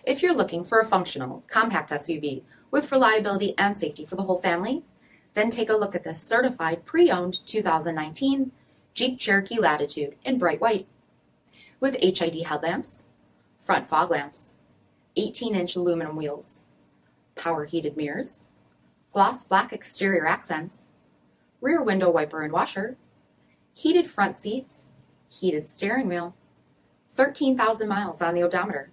If you're looking for a functional, compact SUV with reliability and safety for the whole family, then take a look at this certified pre-owned 2019 Jeep Cherokee Latitude in bright white. With HID headlamps, front fog lamps, 18-inch aluminum wheels, power heated mirrors, gloss black exterior accents, rear window wiper and washer, heated front seats, heated steering wheel, 13,000 miles on the odometer,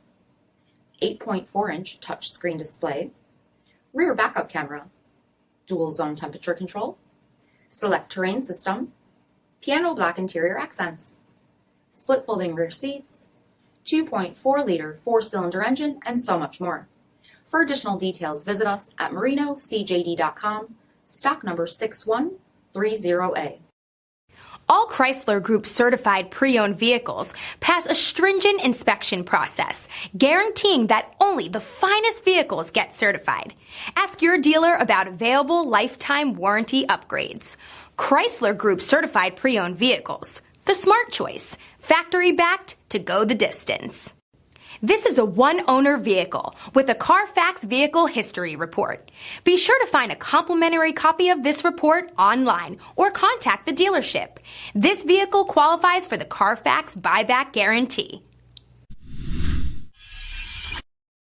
8.4-inch touchscreen display, rear backup camera, dual zone temperature control, SELEC-TERRAIN system, piano black interior accents, split folding rear seats, 2.4-liter 4-cylinder engine, and so much more. For additional details, visit us at marinocjd.com, stock number 6130A. All Chrysler Group certified pre-owned vehicles pass a stringent inspection process, guaranteeing that only the finest vehicles get certified. Ask your dealer about available lifetime warranty upgrades. Chrysler Group certified pre-owned vehicles, the smart choice, factory backed to go the distance. This is a one-owner vehicle with a CARFAX vehicle history report. Be sure to find a complimentary copy of this report online or contact the dealership. This vehicle qualifies for the CARFAX buyback guarantee.